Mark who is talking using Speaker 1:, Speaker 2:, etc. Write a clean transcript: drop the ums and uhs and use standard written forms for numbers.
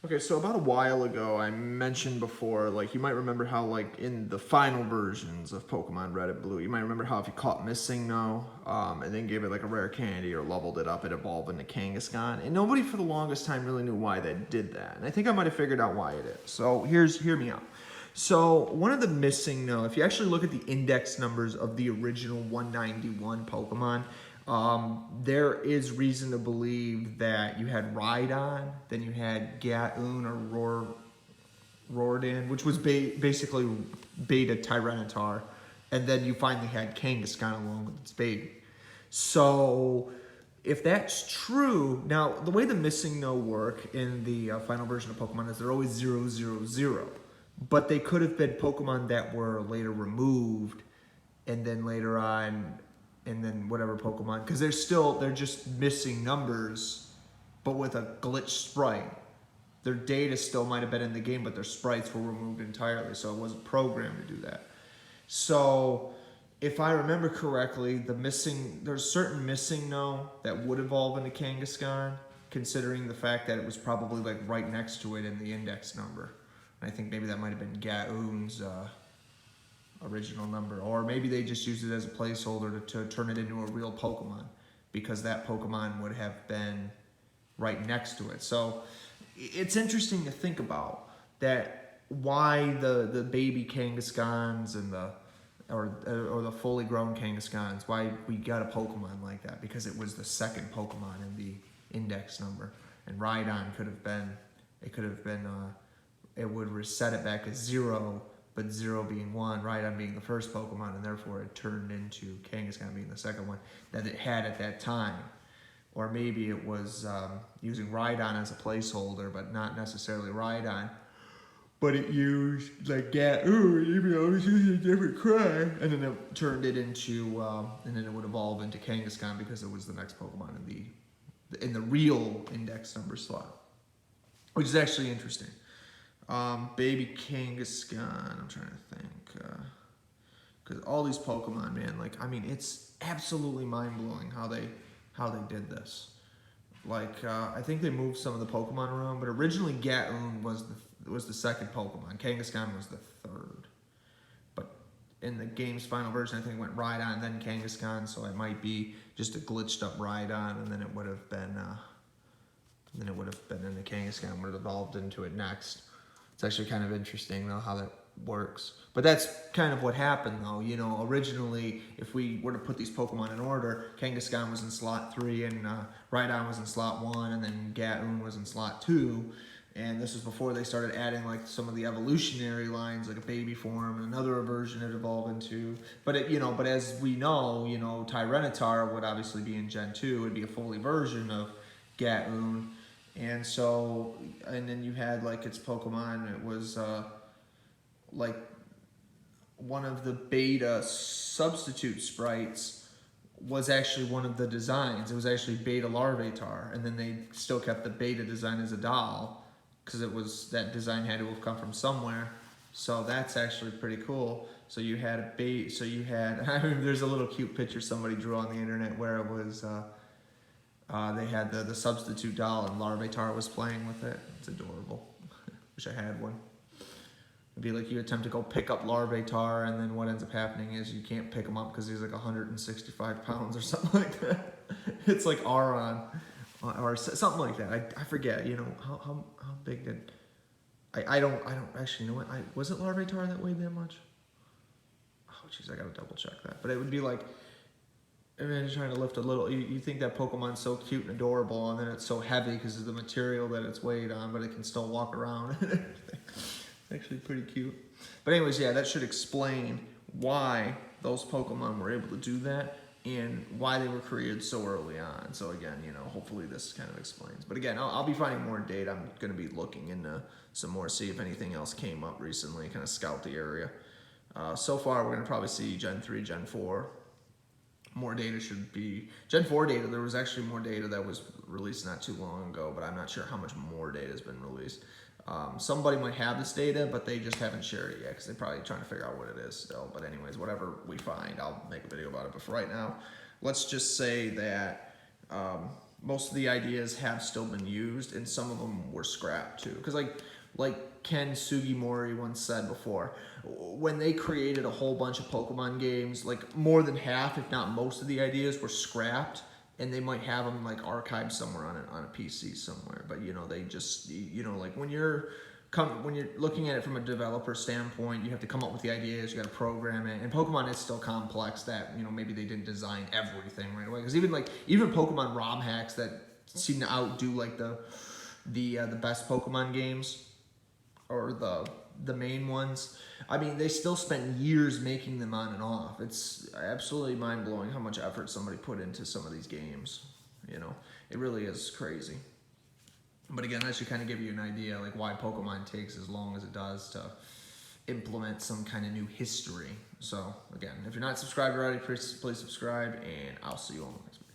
Speaker 1: Okay, so about a while ago, I mentioned before, like, you might remember how, like, in the final versions of Pokemon Red and Blue, you might remember how if you caught Missingno, and then gave it, like, a rare candy or leveled it up, it evolved into Kangaskhan, and nobody for the longest time really knew why they did that, and I think I might have figured out why it is. So, hear me out. So, one of the Missingno, if you actually look at the index numbers of the original 191 Pokemon, there is reason to believe that you had Rhydon, then you had Gaoon or Roardan, which was basically Beta Tyranitar, and then you finally had Kangaskhan along with its baby. So, if that's true, now the way the Missingno work in the final version of Pokemon is they're always 0, 0, 0. But they could have been Pokemon that were later removed, and then later on, and then whatever Pokemon, because they're just missing numbers, but with a glitch sprite. Their data still might have been in the game, but their sprites were removed entirely, so it wasn't programmed to do that. So, if I remember correctly, there's certain Missingno that would evolve into Kangaskhan, considering the fact that it was probably like right next to it in the index number. I think maybe that might have been Gaoon's original number, or maybe they just used it as a placeholder to turn it into a real Pokemon, because that Pokemon would have been right next to it. So it's interesting to think about that, why the baby Kangaskhan's and or the fully grown Kangaskhan's, why we got a Pokemon like that, because it was the second Pokemon in the index number, and Rhydon it would reset it back as 0, but 0 being 1, Rhydon being the first Pokemon, and therefore it turned into Kangaskhan being the second one that it had at that time. Or maybe it was using Rhydon as a placeholder, but not necessarily Rhydon, but it used like Gaoon, even though it was using a different cry, and then it turned it into, and then it would evolve into Kangaskhan because it was the next Pokemon in the real index number slot, which is actually interesting. Baby Kangaskhan, I'm trying to think, because all these Pokemon, man, like, I mean, it's absolutely mind-blowing how they did this. Like, I think they moved some of the Pokemon around, but originally Gaoon was the second Pokemon. Kangaskhan was the third. But in the game's final version, I think it went Rhydon, then Kangaskhan, so it might be just a glitched up Rhydon, and then it would have been, in the Kangaskhan, would have evolved into it next. It's actually kind of interesting, though, how that works. But that's kind of what happened, though. You know, originally, if we were to put these Pokemon in order, Kangaskhan was in slot 3, and Rhydon was in slot 1, and then Gaoon was in slot 2. And this was before they started adding, like, some of the evolutionary lines, like a baby form, and another version it evolved into. But, but as we know, Tyranitar would obviously be in Gen 2. It would be a fully version of Gaoon. And so, and then you had, like, its Pokemon, it was, like, one of the beta substitute sprites was actually one of the designs. It was actually Beta Larvitar, and then they still kept the beta design as a doll, because that design had to have come from somewhere. So that's actually pretty cool. So you had I mean, there's a little cute picture somebody drew on the internet where it was, they had the substitute doll, and Larvitar was playing with it. It's adorable. Wish I had one. It'd be like you attempt to go pick up Larvitar, and then what ends up happening is you can't pick him up because he's like 165 pounds or something like that. It's like Aron, or something like that. I forget. How big did I don't actually know what was it Larvitar that weighed that much? Oh jeez, I gotta double check that. But it would be like, imagine trying to lift a little. You think that Pokemon's so cute and adorable, and then it's so heavy because of the material that it's weighed on, but it can still walk around. Actually pretty cute. But anyways, yeah, that should explain why those Pokemon were able to do that and why they were created so early on. So again, hopefully this kind of explains. But again, I'll be finding more data. I'm going to be looking into some more, see if anything else came up recently, kind of scout the area. So far, we're going to probably see Gen 3, Gen 4. More data should be... Gen 4 data, there was actually more data that was released not too long ago, but I'm not sure how much more data has been released. Somebody might have this data, but they just haven't shared it yet because they're probably trying to figure out what it is still. But anyways, whatever we find, I'll make a video about it. But for right now, let's just say that most of the ideas have still been used, and some of them were scrapped too. Because like Ken Sugimori once said before, when they created a whole bunch of Pokemon games, like more than half, if not most of the ideas were scrapped, and they might have them like archived somewhere on a PC somewhere. But you know, they just, you know, like when you're looking at it from a developer standpoint, you have to come up with the ideas, you got to program it. And Pokemon is still complex that, you know, maybe they didn't design everything right away. Because even Pokemon ROM hacks that seem to outdo like the best Pokemon games, or the main ones, I mean, they still spent years making them on and off. It's absolutely mind-blowing how much effort somebody put into some of these games. You know, it really is crazy. But again, that should kind of give you an idea like why Pokemon takes as long as it does to implement some kind of new history. So again, if you're not subscribed already, please subscribe, and I'll see you on the next one.